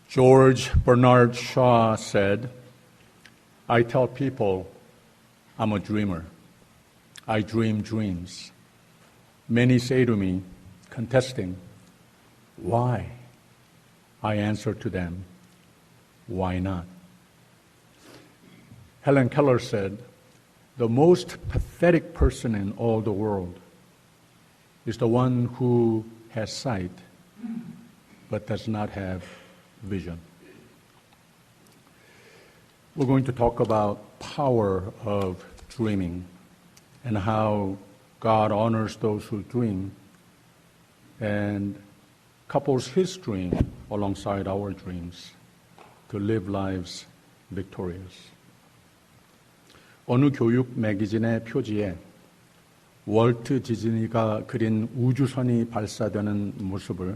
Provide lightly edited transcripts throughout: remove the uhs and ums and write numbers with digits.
George Bernard Shaw said, I tell people I'm a dreamer. I dream dreams. Many say to me, contesting, why? I answer to them, why not? Helen Keller said, the most pathetic person in all the world is the one who has sight but does not have vision. We're going to talk about power of dreaming and how God honors those who dream and couples His dream alongside our dreams to live lives victorious. 어느 교육 매거진의 표지에 월트 디즈니가 그린 우주선이 발사되는 모습을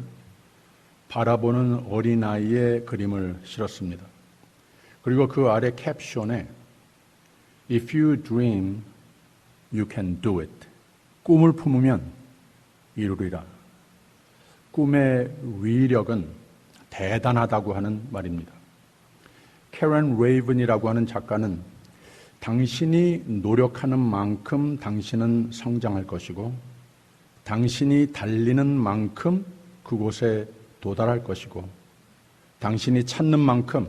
바라보는 어린아이의 그림을 실었습니다. 그리고 그 아래 캡션에 If you dream, you can do it. 꿈을 품으면 이루리라. 꿈의 위력은 대단하다고 하는 말입니다. 캐런 레이븐이라고 하는 작가는 당신이 노력하는 만큼 당신은 성장할 것이고 당신이 달리는 만큼 그곳에 도달할 것이고 당신이 찾는 만큼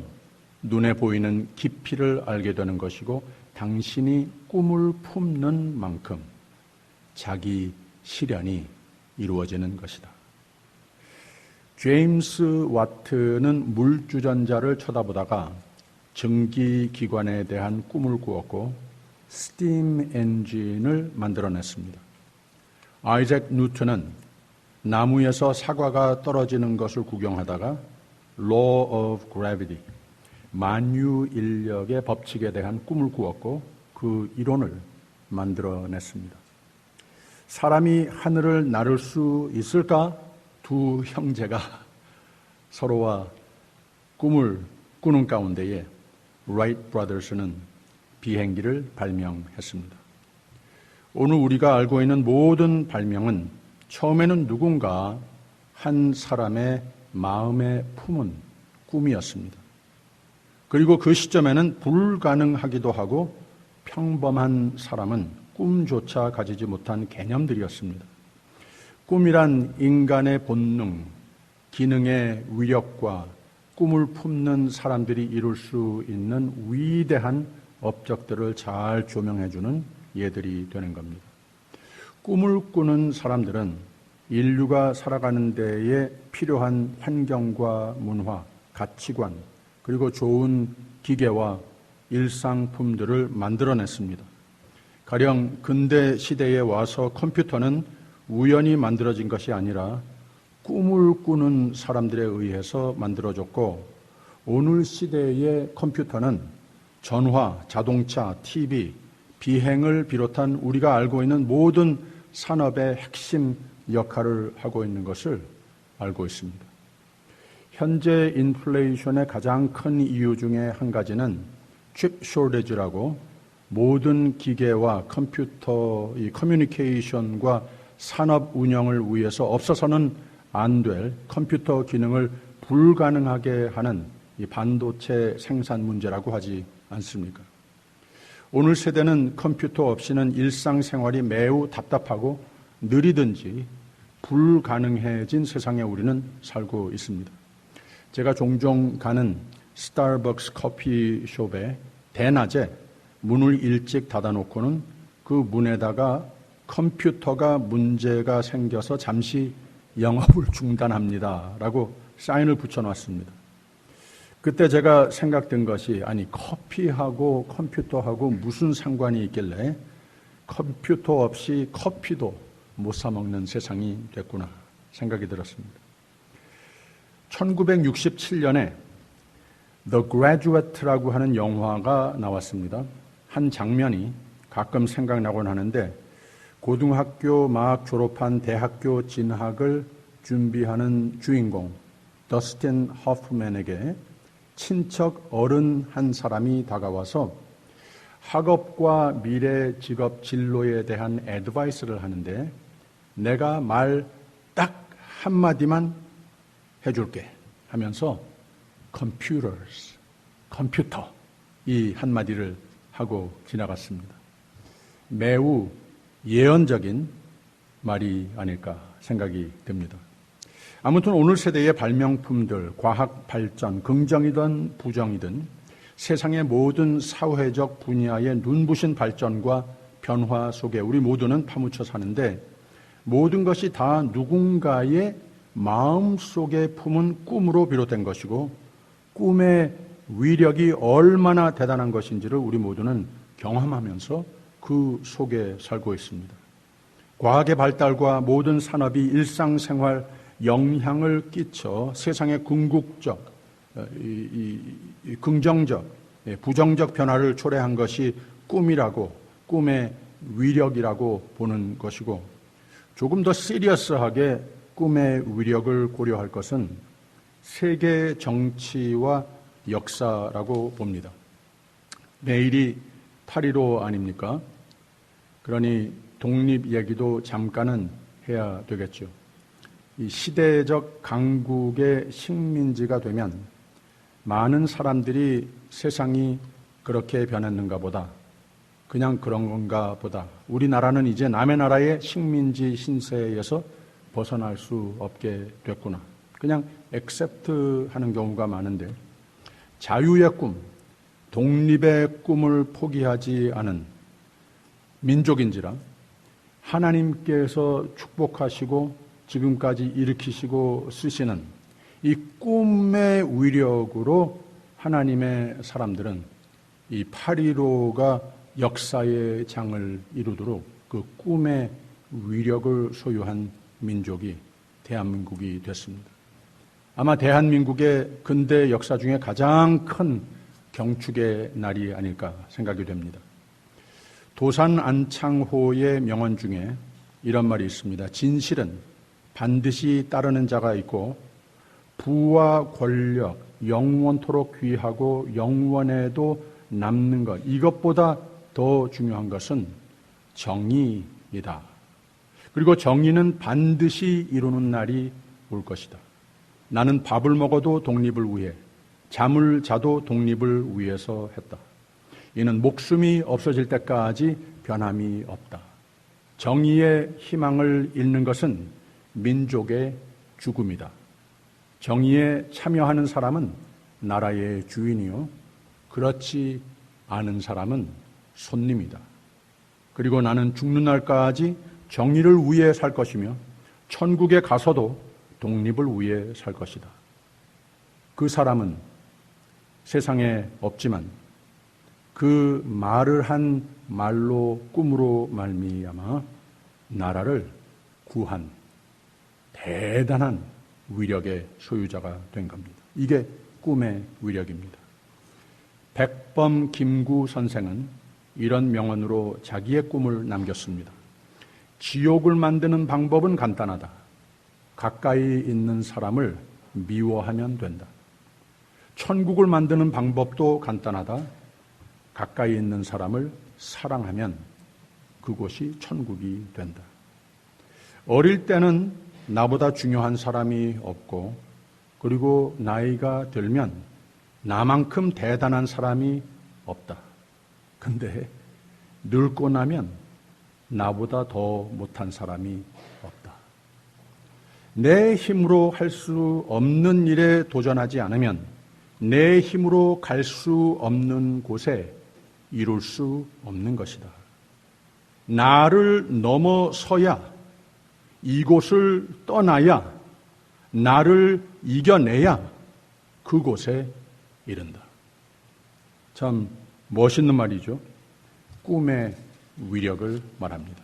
눈에 보이는 깊이를 알게 되는 것이고 당신이 꿈을 품는 만큼 자기 실현이 이루어지는 것이다. 제임스 와트는 물주전자를 쳐다보다가 전기기관에 대한 꿈을 꾸었고 스팀 엔진을 만들어냈습니다. 아이작 뉴턴은 나무에서 사과가 떨어지는 것을 구경하다가 Law of Gravity, 만유인력의 법칙에 대한 꿈을 꾸었고 그 이론을 만들어냈습니다. 사람이 하늘을 나를 수 있을까? 두 형제가 서로와 꿈을 꾸는 가운데에 라이트 브라더스는 비행기를 발명했습니다. 오늘 우리가 알고 있는 모든 발명은 처음에는 누군가 한 사람의 마음에 품은 꿈이었습니다. 그리고 그 시점에는 불가능하기도 하고 평범한 사람은 꿈조차 가지지 못한 개념들이었습니다. 꿈이란 인간의 본능, 기능의 위력과 꿈을 품는 사람들이 이룰 수 있는 위대한 업적들을 잘 조명해주는 예들이 되는 겁니다. 꿈을 꾸는 사람들은 인류가 살아가는 데에 필요한 환경과 문화, 가치관, 그리고 좋은 기계와 일상품들을 만들어냈습니다. 가령 근대 시대에 와서 컴퓨터는 우연히 만들어진 것이 아니라 꿈을 꾸는 사람들에 의해서 만들어졌고 오늘 시대의 컴퓨터는 전화, 자동차, TV, 비행을 비롯한 우리가 알고 있는 모든 산업의 핵심 역할을 하고 있는 것을 알고 있습니다. 현재 인플레이션의 가장 큰 이유 중에 한 가지는 칩 쇼리지라고 모든 기계와 컴퓨터, 이 커뮤니케이션과 산업 운영을 위해서 없어서는 안 될 컴퓨터 기능을 불가능하게 하는 이 반도체 생산 문제라고 하지 않습니까? 오늘 세대는 컴퓨터 없이는 일상생활이 매우 답답하고 느리든지 불가능해진 세상에 우리는 살고 있습니다. 제가 종종 가는 스타벅스 커피숍에 대낮에 문을 일찍 닫아놓고는 그 문에다가 컴퓨터가 문제가 생겨서 잠시 영업을 중단합니다 라고 사인을 붙여놨습니다. 그때 제가 생각된 것이 아니 커피하고 컴퓨터하고 무슨 상관이 있길래 컴퓨터 없이 커피도 못 사 먹는 세상이 됐구나 생각이 들었습니다. 1967년에 The Graduate라고 하는 영화가 나왔습니다. 한 장면이 가끔 생각나곤 하는데 고등학교 막 졸업한 대학교 진학을 준비하는 주인공 더스틴 허프맨에게 친척 어른 한 사람이 다가와서 학업과 미래 직업 진로에 대한 애드바이스를 하는데 내가 말 딱 한마디만 해줄게 하면서 computers, 컴퓨터 이 한마디를 하고 지나갔습니다. 매우 예언적인 말이 아닐까 생각이 듭니다. 아무튼 오늘 세대의 발명품들, 과학 발전, 긍정이든 부정이든 세상의 모든 사회적 분야의 눈부신 발전과 변화 속에 우리 모두는 파묻혀 사는데 모든 것이 다 누군가의 마음속에 품은 꿈으로 비롯된 것이고 꿈의 위력이 얼마나 대단한 것인지를 우리 모두는 경험하면서 그 속에 살고 있습니다. 과학의 발달과 모든 산업이 일상생활 영향을 끼쳐 세상의 궁극적, 긍정적, 부정적 변화를 초래한 것이 꿈이라고, 꿈의 위력이라고 보는 것이고 조금 더 시리어스하게 꿈의 위력을 고려할 것은 세계 정치와 역사라고 봅니다. 내일이 8.15 아닙니까? 그러니 독립 얘기도 잠깐은 해야 되겠죠. 이 시대적 강국의 식민지가 되면 많은 사람들이 세상이 그렇게 변했는가 보다, 그냥 그런 건가 보다, 우리나라는 이제 남의 나라의 식민지 신세에서 벗어날 수 없게 됐구나, 그냥 액셉트 하는 경우가 많은데 자유의 꿈, 독립의 꿈을 포기하지 않은 민족인지라 하나님께서 축복하시고 지금까지 일으키시고 쓰시는 이 꿈의 위력으로 하나님의 사람들은 이 8.15가 역사의 장을 이루도록 그 꿈의 위력을 소유한 민족이 대한민국이 됐습니다. 아마 대한민국의 근대 역사 중에 가장 큰 경축의 날이 아닐까 생각이 됩니다. 도산 안창호의 명언 중에 이런 말이 있습니다. 진실은 반드시 따르는 자가 있고 부와 권력, 영원토록 귀하고 영원에도 남는 것, 이것보다 더 중요한 것은 정의이다. 그리고 정의는 반드시 이루는 날이 올 것이다. 나는 밥을 먹어도 독립을 위해, 잠을 자도 독립을 위해서 했다. 이는 목숨이 없어질 때까지 변함이 없다. 정의의 희망을 잃는 것은 민족의 죽음이다. 정의에 참여하는 사람은 나라의 주인이요, 그렇지 않은 사람은 손님이다. 그리고 나는 죽는 날까지 정의를 위해 살 것이며 천국에 가서도 독립을 위해 살 것이다. 그 사람은 세상에 없지만 그 말을 한 말로, 꿈으로 말미암아 나라를 구한 대단한 위력의 소유자가 된 겁니다. 이게 꿈의 위력입니다. 백범 김구 선생은 이런 명언으로 자기의 꿈을 남겼습니다. 지옥을 만드는 방법은 간단하다. 가까이 있는 사람을 미워하면 된다. 천국을 만드는 방법도 간단하다. 가까이 있는 사람을 사랑하면 그곳이 천국이 된다. 어릴 때는 나보다 중요한 사람이 없고, 그리고 나이가 들면 나만큼 대단한 사람이 없다. 근데 늙고 나면 나보다 더 못한 사람이 없다. 내 힘으로 할 수 없는 일에 도전하지 않으면 내 힘으로 갈 수 없는 곳에 이룰 수 없는 것이다. 나를 넘어서야, 이곳을 떠나야, 나를 이겨내야 그곳에 이른다. 참 멋있는 말이죠. 꿈의 위력을 말합니다.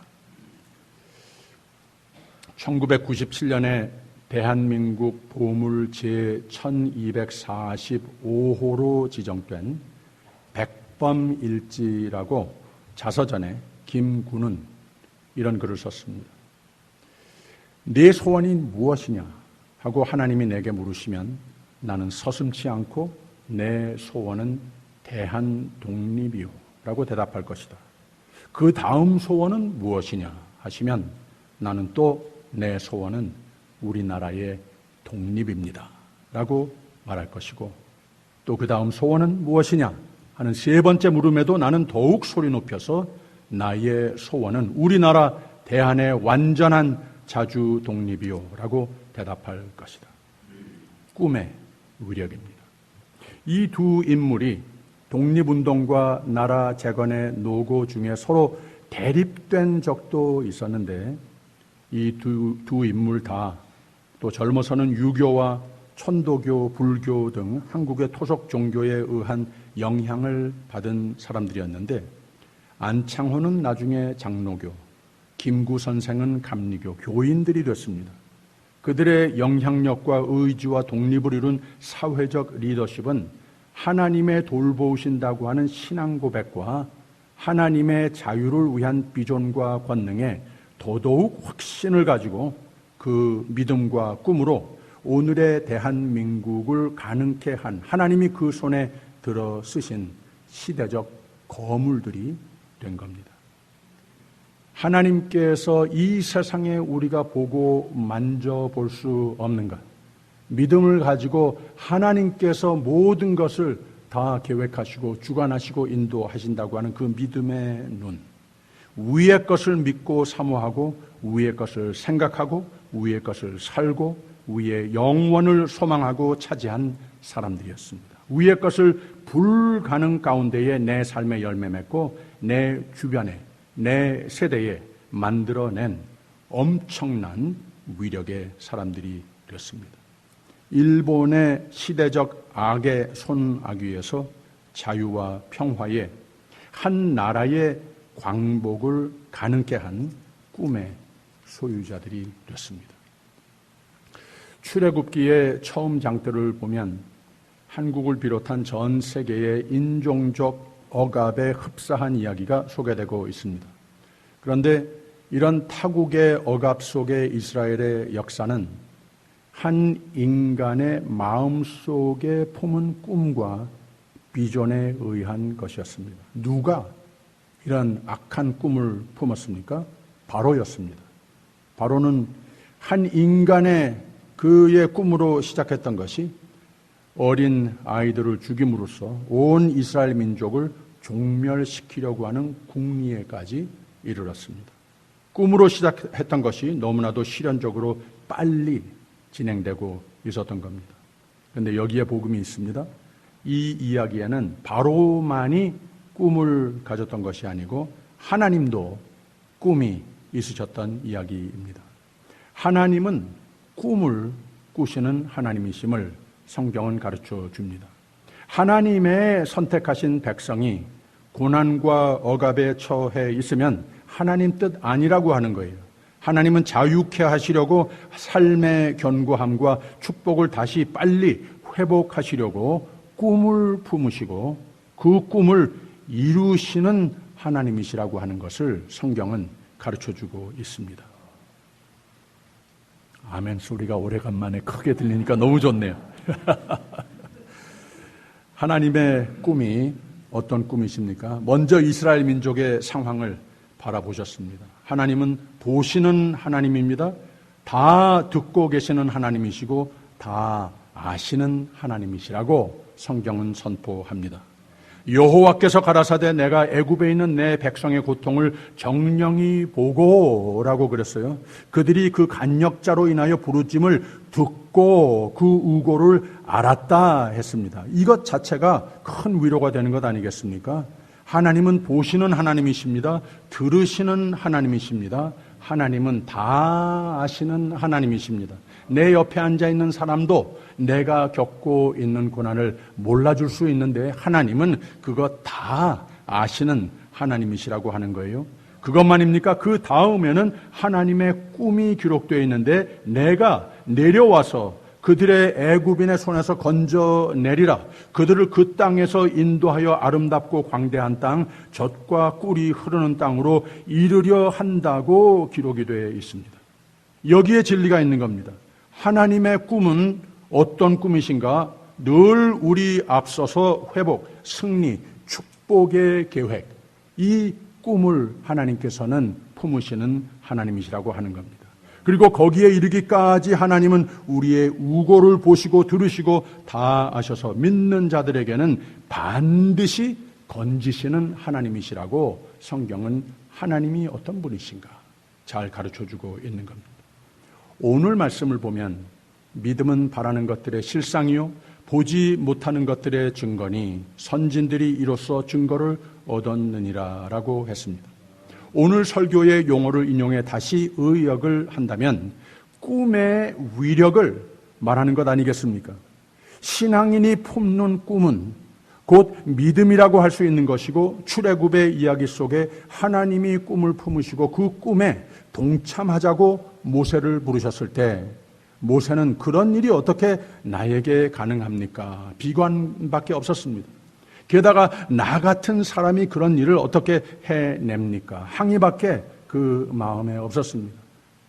1997년에 대한민국 보물 제1245호로 지정된 백범일지라고 자서전에 김군은 이런 글을 썼습니다. 네 소원이 무엇이냐 하고 하나님이 내게 물으시면 나는 서슴지 않고 내 소원은 대한 독립이요 라고 대답할 것이다. 그 다음 소원은 무엇이냐 하시면 나는 또 내 소원은 우리나라의 독립입니다 라고 말할 것이고, 또 그 다음 소원은 무엇이냐 하는 세 번째 물음에도 나는 더욱 소리 높여서 나의 소원은 우리나라 대한의 완전한 자주 독립이요 라고 대답할 것이다. 꿈의 위력입니다. 이 두 인물이 독립운동과 나라 재건의 노고 중에 서로 대립된 적도 있었는데 이 두 인물 다 또 젊어서는 유교와 천도교, 불교 등 한국의 토속 종교에 의한 영향을 받은 사람들이었는데 안창호는 나중에 장로교, 김구 선생은 감리교, 교인들이 됐습니다. 그들의 영향력과 의지와 독립을 이룬 사회적 리더십은 하나님의 돌보신다고 하는 신앙 고백과 하나님의 자유를 위한 비전과 권능에 더더욱 확신을 가지고 그 믿음과 꿈으로 오늘의 대한민국을 가능케 한 하나님이 그 손에 들어 쓰신 시대적 거물들이 된 겁니다. 하나님께서 이 세상에 우리가 보고 만져볼 수 없는 것, 믿음을 가지고 하나님께서 모든 것을 다 계획하시고 주관하시고 인도하신다고 하는 그 믿음의 눈, 위의 것을 믿고 사모하고 위의 것을 생각하고 위의 것을 살고 위의 영원을 소망하고 차지한 사람들이었습니다. 위의 것을 불가능 가운데에 내 삶의 열매 맺고 내 주변에 내 세대에 만들어낸 엄청난 위력의 사람들이 되었습니다. 일본의 시대적 악의 손아귀에서 자유와 평화의 한 나라의 광복을 가능케 한 꿈의 소유자들이 됐습니다. 출애굽기의 처음 장들을 보면 한국을 비롯한 전 세계의 인종적 억압에 흡사한 이야기가 소개되고 있습니다. 그런데 이런 타국의 억압 속에 이스라엘의 역사는 한 인간의 마음속에 품은 꿈과 비전에 의한 것이었습니다. 누가 이런 악한 꿈을 품었습니까? 바로였습니다. 바로는 한 인간의 그의 꿈으로 시작했던 것이 어린 아이들을 죽임으로써 온 이스라엘 민족을 종멸시키려고 하는 궁리에까지 이르렀습니다. 꿈으로 시작했던 것이 너무나도 실현적으로 빨리 진행되고 있었던 겁니다. 그런데 여기에 복음이 있습니다. 이 이야기에는 바로만이 꿈을 가졌던 것이 아니고 하나님도 꿈이 있으셨던 이야기입니다. 하나님은 꿈을 꾸시는 하나님이심을 성경은 가르쳐 줍니다. 하나님의 선택하신 백성이 고난과 억압에 처해 있으면 하나님 뜻 아니라고 하는 거예요. 하나님은 자유케 하시려고 삶의 견고함과 축복을 다시 빨리 회복하시려고 꿈을 품으시고 그 꿈을 이루시는 하나님이시라고 하는 것을 성경은 가르쳐주고 있습니다. 아멘 소리가 오래간만에 크게 들리니까 너무 좋네요. 하나님의 꿈이 어떤 꿈이십니까? 먼저 이스라엘 민족의 상황을 바라보셨습니다. 하나님은 보시는 하나님입니다. 다 듣고 계시는 하나님이시고 다 아시는 하나님이시라고 성경은 선포합니다. 여호와께서 가라사대 내가 애굽에 있는 내 백성의 고통을 정령이 보고라고 그랬어요. 그들이 그 간역자로 인하여 부르짐을 듣고 그 우고를 알았다 했습니다. 이것 자체가 큰 위로가 되는 것 아니겠습니까? 하나님은 보시는 하나님이십니다. 들으시는 하나님이십니다. 하나님은 다 아시는 하나님이십니다. 내 옆에 앉아있는 사람도 내가 겪고 있는 고난을 몰라줄 수 있는데 하나님은 그것 다 아시는 하나님이시라고 하는 거예요. 그것만입니까? 그 다음에는 하나님의 꿈이 기록되어 있는데 내가 내려와서 그들의 애굽인의 손에서 건져내리라. 그들을 그 땅에서 인도하여 아름답고 광대한 땅, 젖과 꿀이 흐르는 땅으로 이르려 한다고 기록이 되어 있습니다. 여기에 진리가 있는 겁니다. 하나님의 꿈은 어떤 꿈이신가? 늘 우리 앞서서 회복, 승리, 축복의 계획, 이 꿈을 하나님께서는 품으시는 하나님이시라고 하는 겁니다. 그리고 거기에 이르기까지 하나님은 우리의 우고를 보시고 들으시고 다 아셔서 믿는 자들에게는 반드시 건지시는 하나님이시라고 성경은 하나님이 어떤 분이신가 잘 가르쳐주고 있는 겁니다. 오늘 말씀을 보면 믿음은 바라는 것들의 실상이요 보지 못하는 것들의 증거니 선진들이 이로써 증거를 얻었느니라 라고 했습니다. 오늘 설교의 용어를 인용해 다시 의역을 한다면 꿈의 위력을 말하는 것 아니겠습니까? 신앙인이 품는 꿈은 곧 믿음이라고 할 수 있는 것이고 출애굽의 이야기 속에 하나님이 꿈을 품으시고 그 꿈에 동참하자고 모세를 부르셨을 때 모세는 그런 일이 어떻게 나에게 가능합니까? 비관밖에 없었습니다. 게다가 나 같은 사람이 그런 일을 어떻게 해냅니까? 항의밖에 그 마음에 없었습니다.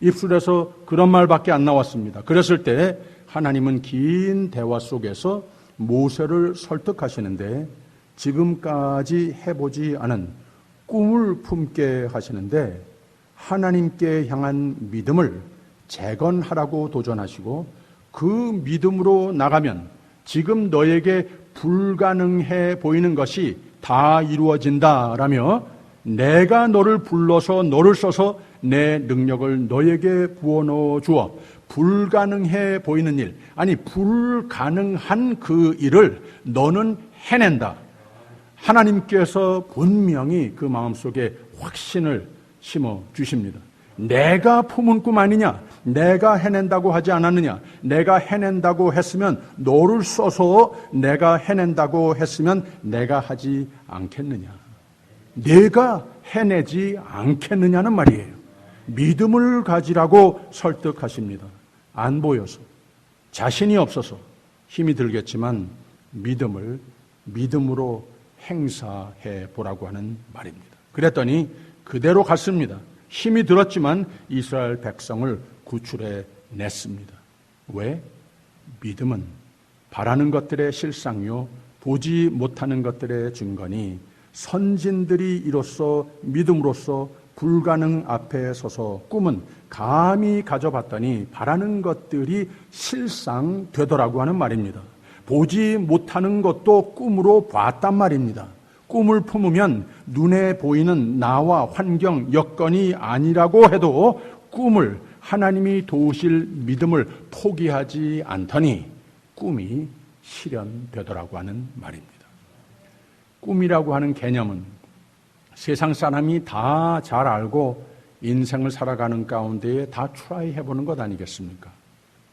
입술에서 그런 말밖에 안 나왔습니다. 그랬을 때 하나님은 긴 대화 속에서 모세를 설득하시는데 지금까지 해보지 않은 꿈을 품게 하시는데 하나님께 향한 믿음을 재건하라고 도전하시고 그 믿음으로 나가면 지금 너에게 불가능해 보이는 것이 다 이루어진다라며 내가 너를 불러서 너를 써서 내 능력을 너에게 부어넣어 주어 불가능해 보이는 일, 아니 불가능한 그 일을 너는 해낸다. 하나님께서 분명히 그 마음속에 확신을 심어 주십니다. 내가 품은 꿈 아니냐? 내가 해낸다고 하지 않았느냐? 내가 해낸다고 했으면 너를 써서 내가 해낸다고 했으면 내가 하지 않겠느냐? 내가 해내지 않겠느냐는 말이에요. 믿음을 가지라고 설득하십니다. 안 보여서, 자신이 없어서 힘이 들겠지만 믿음을 믿음으로 행사해 보라고 하는 말입니다. 그랬더니 그대로 갔습니다. 힘이 들었지만 이스라엘 백성을 구출해 냈습니다. 왜? 믿음은 바라는 것들의 실상요 보지 못하는 것들의 증거니 선진들이 이로써 믿음으로써 불가능 앞에 서서 꿈은 감히 가져봤더니 바라는 것들이 실상 되더라고 하는 말입니다. 보지 못하는 것도 꿈으로 봤단 말입니다. 꿈을 품으면 눈에 보이는 나와 환경, 여건이 아니라고 해도 꿈을 하나님이 도우실 믿음을 포기하지 않더니 꿈이 실현되더라고 하는 말입니다. 꿈이라고 하는 개념은 세상 사람이 다 잘 알고 인생을 살아가는 가운데에 다 트라이 해보는 것 아니겠습니까?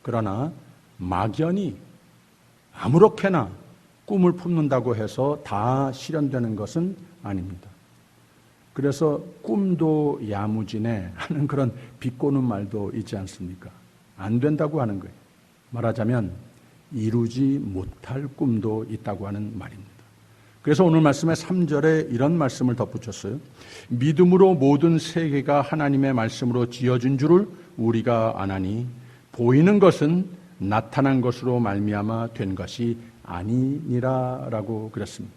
그러나 막연히 아무렇게나 꿈을 품는다고 해서 다 실현되는 것은 아닙니다. 그래서 꿈도 야무지네 하는 그런 비꼬는 말도 있지 않습니까? 안 된다고 하는 거예요. 말하자면 이루지 못할 꿈도 있다고 하는 말입니다. 그래서 오늘 말씀의 3절에 이런 말씀을 덧붙였어요. 믿음으로 모든 세계가 하나님의 말씀으로 지어진 줄을 우리가 아나니 보이는 것은 나타난 것으로 말미암아 된 것이 아니니라라고 그랬습니다.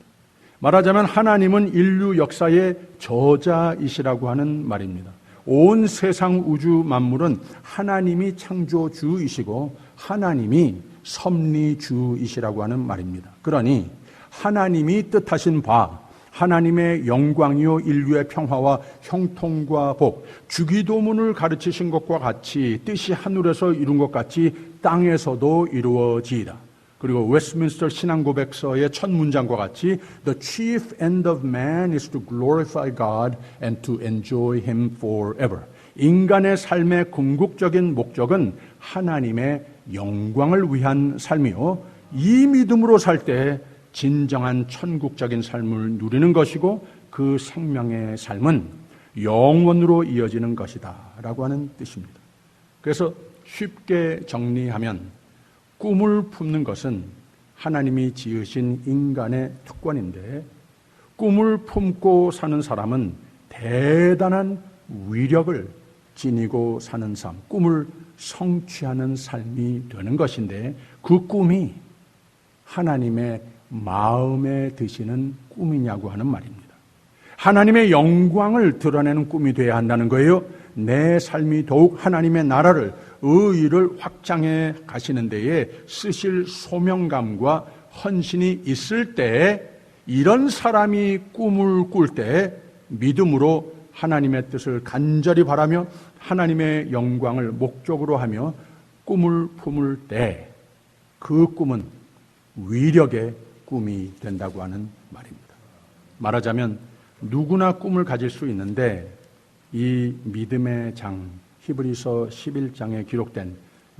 말하자면 하나님은 인류 역사의 저자이시라고 하는 말입니다. 온 세상 우주 만물은 하나님이 창조주이시고 하나님이 섭리주이시라고 하는 말입니다. 그러니 하나님이 뜻하신 바 하나님의 영광이요 인류의 평화와 형통과 복, 주기도문을 가르치신 것과 같이 뜻이 하늘에서 이룬 것 같이 땅에서도 이루어지이다. 그리고 웨스트민스터 신앙고백서의 첫 문장과 같이 The chief end of man is to glorify God and to enjoy Him forever. 인간의 삶의 궁극적인 목적은 하나님의 영광을 위한 삶이요. 이 믿음으로 살 때 진정한 천국적인 삶을 누리는 것이고 그 생명의 삶은 영원으로 이어지는 것이다 라고 하는 뜻입니다. 그래서 쉽게 정리하면 꿈을 품는 것은 하나님이 지으신 인간의 특권인데 꿈을 품고 사는 사람은 대단한 위력을 지니고 사는 삶, 꿈을 성취하는 삶이 되는 것인데 그 꿈이 하나님의 마음에 드시는 꿈이냐고 하는 말입니다. 하나님의 영광을 드러내는 꿈이 되어야 한다는 거예요. 내 삶이 더욱 하나님의 나라를, 의의를 확장해 가시는 데에 쓰실 소명감과 헌신이 있을 때, 이런 사람이 꿈을 꿀 때 믿음으로 하나님의 뜻을 간절히 바라며 하나님의 영광을 목적으로 하며 꿈을 품을 때 그 꿈은 위력의 꿈이 된다고 하는 말입니다. 말하자면 누구나 꿈을 가질 수 있는데 이 믿음의 장, 히브리서 11장에 기록된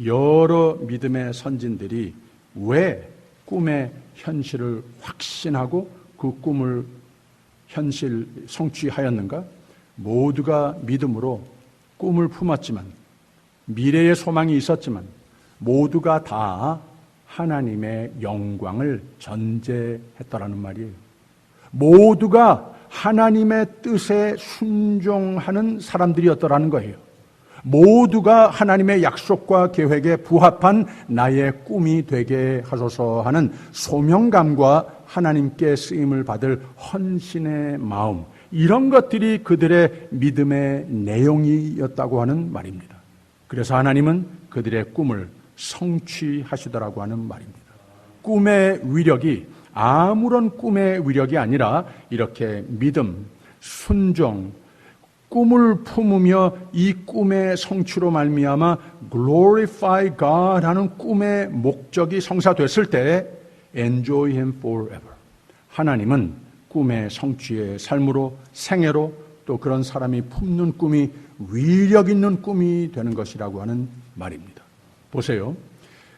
여러 믿음의 선진들이 왜 꿈의 현실을 확신하고 그 꿈을 현실 성취하였는가? 모두가 믿음으로 꿈을 품었지만, 미래의 소망이 있었지만 모두가 다 하나님의 영광을 전제했다라는 말이에요. 모두가 하나님의 뜻에 순종하는 사람들이었더라는 거예요. 모두가 하나님의 약속과 계획에 부합한 나의 꿈이 되게 하소서 하는 소명감과 하나님께 쓰임을 받을 헌신의 마음, 이런 것들이 그들의 믿음의 내용이었다고 하는 말입니다. 그래서 하나님은 그들의 꿈을 성취하시더라고 하는 말입니다. 꿈의 위력이 아무런 꿈의 위력이 아니라 이렇게 믿음, 순종, 꿈을 품으며 이 꿈의 성취로 말미암아 glorify God 하는 꿈의 목적이 성사됐을 때 enjoy Him forever. 하나님은 꿈의 성취의 삶으로, 생애로, 또 그런 사람이 품는 꿈이 위력 있는 꿈이 되는 것이라고 하는 말입니다. 보세요.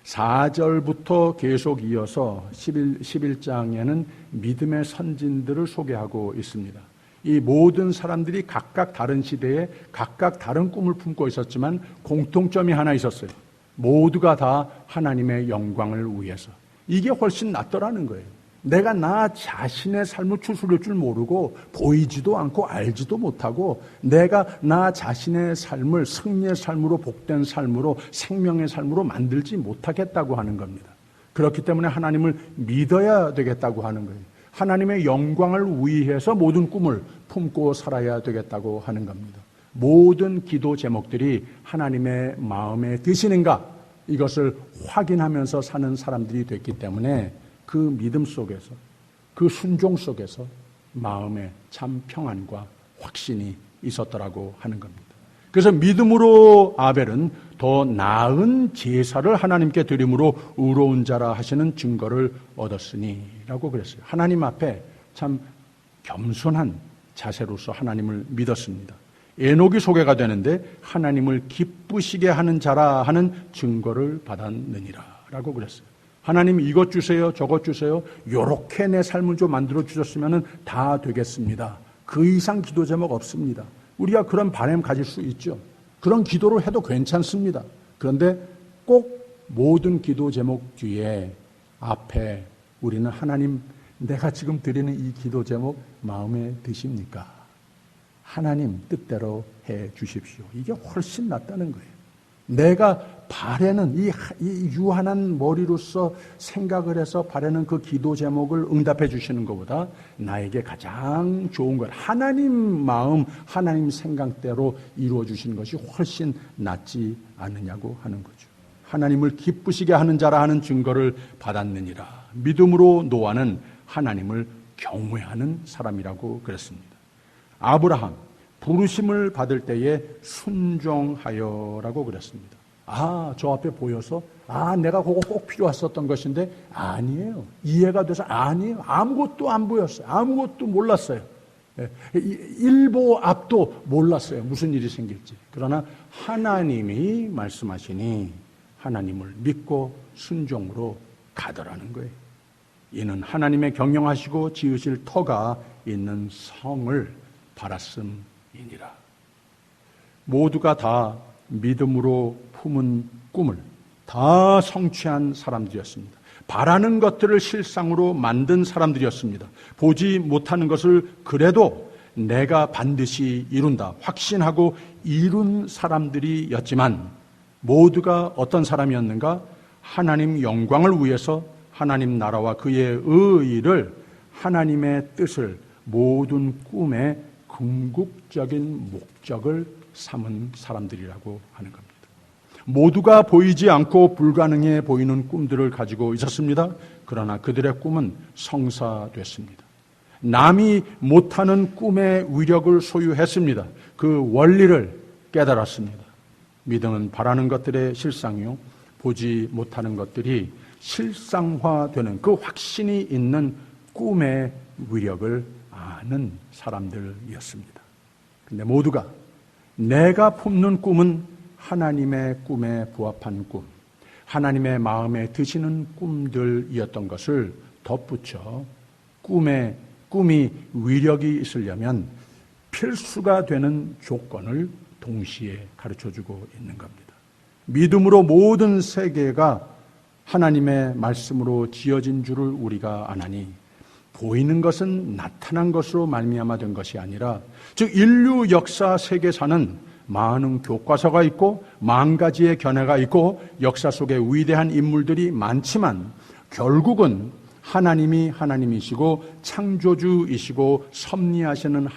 4절부터 계속 이어서 11장에는 믿음의 선진들을 소개하고 있습니다. 이 모든 사람들이 각각 다른 시대에 각각 다른 꿈을 품고 있었지만 공통점이 하나 있었어요. 모두가 다 하나님의 영광을 위해서. 이게 훨씬 낫더라는 거예요. 내가 나 자신의 삶을 추스릴 줄 모르고 보이지도 않고 알지도 못하고 내가 나 자신의 삶을 승리의 삶으로, 복된 삶으로, 생명의 삶으로 만들지 못하겠다고 하는 겁니다. 그렇기 때문에 하나님을 믿어야 되겠다고 하는 거예요. 하나님의 영광을 위해서 모든 꿈을 품고 살아야 되겠다고 하는 겁니다. 모든 기도 제목들이 하나님의 마음에 드시는가, 이것을 확인하면서 사는 사람들이 됐기 때문에 그 믿음 속에서, 그 순종 속에서 마음에 참 평안과 확신이 있었더라고 하는 겁니다. 그래서 믿음으로 아벨은 더 나은 제사를 하나님께 드림으로 의로운 자라 하시는 증거를 얻었으니 라고 그랬어요. 하나님 앞에 참 겸손한 자세로서 하나님을 믿었습니다. 에녹이 소개가 되는데 하나님을 기쁘시게 하는 자라 하는 증거를 받았느니라 라고 그랬어요. 하나님 이것 주세요, 저것 주세요. 요렇게 내 삶을 좀 만들어 주셨으면 다 되겠습니다. 그 이상 기도 제목 없습니다. 우리가 그런 바람 가질 수 있죠. 그런 기도를 해도 괜찮습니다. 그런데 꼭 모든 기도 제목 뒤에 앞에 우리는 하나님, 내가 지금 드리는 이 기도 제목 마음에 드십니까? 하나님 뜻대로 해 주십시오. 이게 훨씬 낫다는 거예요. 내가 바라는 이 유한한 머리로서 생각을 해서 바라는 그 기도 제목을 응답해 주시는 것보다 나에게 가장 좋은 것, 하나님 마음, 하나님 생각대로 이루어 주시는 것이 훨씬 낫지 않느냐고 하는 거죠. 하나님을 기쁘시게 하는 자라 하는 증거를 받았느니라. 믿음으로 노아는 하나님을 경외하는 사람이라고 그랬습니다. 아브라함, 부르심을 받을 때에 순종하여라고 그랬습니다. 저 앞에 보여서 내가 그거 꼭 필요했었던 것인데 아니에요. 이해가 돼서 아니에요. 아무것도 안 보였어요. 아무것도 몰랐어요. 일보 앞도 몰랐어요. 무슨 일이 생길지. 그러나 하나님이 말씀하시니 하나님을 믿고 순종으로 가더라는 거예요. 이는 하나님의 경영하시고 지으실 터가 있는 성을 바랐음이니라. 모두가 다 믿음으로 품은 꿈을 다 성취한 사람들이었습니다. 바라는 것들을 실상으로 만든 사람들이었습니다. 보지 못하는 것을 그래도 내가 반드시 이룬다 확신하고 이룬 사람들이었지만 모두가 어떤 사람이었는가? 하나님 영광을 위해서 하나님 나라와 그의 의의를, 하나님의 뜻을 모든 꿈의 궁극적인 목적을 삼은 사람들이라고 하는 겁니다. 모두가 보이지 않고 불가능해 보이는 꿈들을 가지고 있었습니다. 그러나 그들의 꿈은 성사됐습니다. 남이 못하는 꿈의 위력을 소유했습니다. 그 원리를 깨달았습니다. 믿음은 바라는 것들의 실상이요, 보지 못하는 것들이 실상화되는 그 확신이 있는 꿈의 위력을 아는 사람들이었습니다. 근데 모두가 내가 품는 꿈은 하나님의 꿈에 부합한 꿈, 하나님의 마음에 드시는 꿈들이었던 것을 덧붙여 꿈이 위력이 있으려면 필수가 되는 조건을 동시에 가르쳐주고 있는 겁니다. 믿음으로 모든 세계가 하나님의 말씀으로 지어진 줄을 우리가 아나니 보이는 것은 나타난 것으로 말미암아 된 것이 아니라, 즉 인류 역사 세계사는 많은 교과서가 있고 만 가지의 견해가 있고 역사 속에 위대한 인물들이 많지만 결국은 하나님이 하나님이시고 창조주이시고 섭리하시는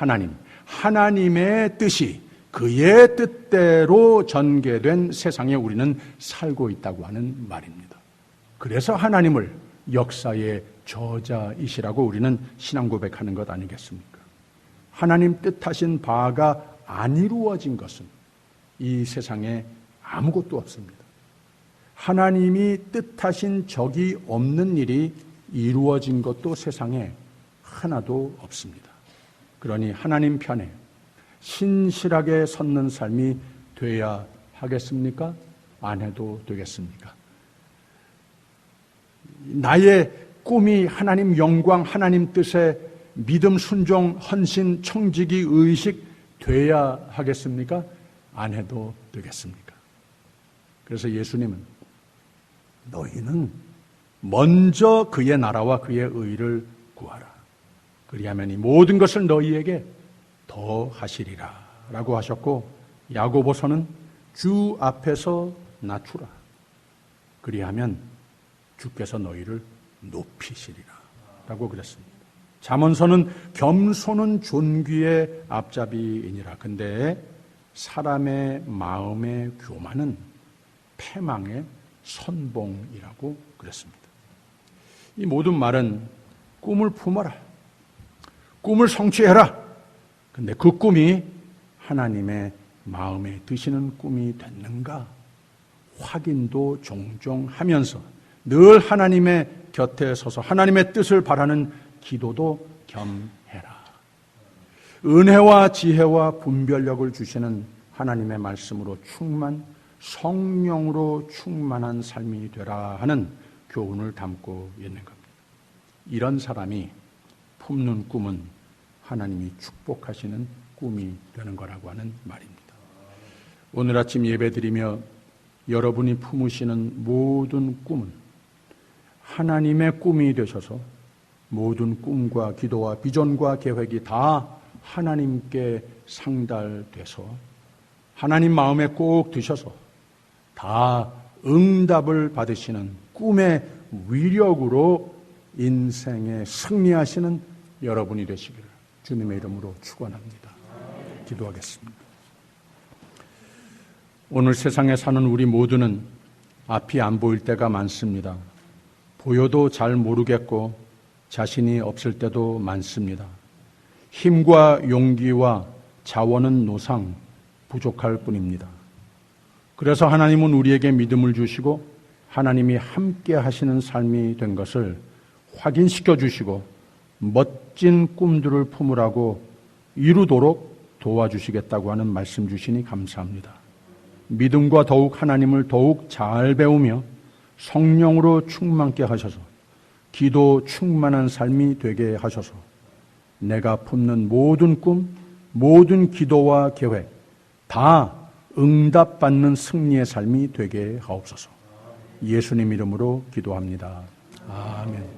하나님의 뜻이 그의 뜻대로 전개된 세상에 우리는 살고 있다고 하는 말입니다. 그래서 하나님을 역사의 저자이시라고 우리는 신앙 고백하는 것 아니겠습니까? 하나님 뜻하신 바가 안 이루어진 것은 이 세상에 아무것도 없습니다. 하나님이 뜻하신 적이 없는 일이 이루어진 것도 세상에 하나도 없습니다. 그러니 하나님 편에 신실하게 섰는 삶이 돼야 하겠습니까? 안 해도 되겠습니까? 나의 꿈이 하나님 영광, 하나님 뜻에 믿음, 순종, 헌신, 청지기, 의식 돼야 하겠습니까? 안 해도 되겠습니까? 그래서 예수님은 너희는 먼저 그의 나라와 그의 의를 구하라. 그리하면 이 모든 것을 너희에게 더 하시리라 라고 하셨고, 야고보서는 주 앞에서 낮추라. 그리하면 주께서 너희를 높이시리라 라고 그랬습니다. 잠언서는 겸손은 존귀의 앞잡이이니라. 근데 사람의 마음의 교만은 패망의 선봉이라고 그랬습니다. 이 모든 말은 꿈을 품어라, 꿈을 성취해라. 근데 그 꿈이 하나님의 마음에 드시는 꿈이 됐는가 확인도 종종 하면서 늘 하나님의 곁에 서서 하나님의 뜻을 바라는 기도도 겸해라. 은혜와 지혜와 분별력을 주시는 하나님의 말씀으로 성령으로 충만한 삶이 되라 하는 교훈을 담고 있는 겁니다. 이런 사람이 품는 꿈은 하나님이 축복하시는 꿈이 되는 거라고 하는 말입니다. 오늘 아침 예배드리며 여러분이 품으시는 모든 꿈은 하나님의 꿈이 되셔서 모든 꿈과 기도와 비전과 계획이 다 하나님께 상달돼서 하나님 마음에 꼭 드셔서 다 응답을 받으시는 꿈의 위력으로 인생에 승리하시는 여러분이 되시기를 주님의 이름으로 축원합니다. 기도하겠습니다. 오늘 세상에 사는 우리 모두는 앞이 안 보일 때가 많습니다. 보여도 잘 모르겠고 자신이 없을 때도 많습니다. 힘과 용기와 자원은 노상 부족할 뿐입니다. 그래서 하나님은 우리에게 믿음을 주시고 하나님이 함께 하시는 삶이 된 것을 확인시켜 주시고 멋진 꿈들을 품으라고 이루도록 도와주시겠다고 하는 말씀 주시니 감사합니다. 믿음과 더욱 하나님을 더욱 잘 배우며 성령으로 충만케 하셔서 기도 충만한 삶이 되게 하셔서 내가 품는 모든 꿈, 모든 기도와 계획 다 응답받는 승리의 삶이 되게 하옵소서. 예수님 이름으로 기도합니다. 아멘.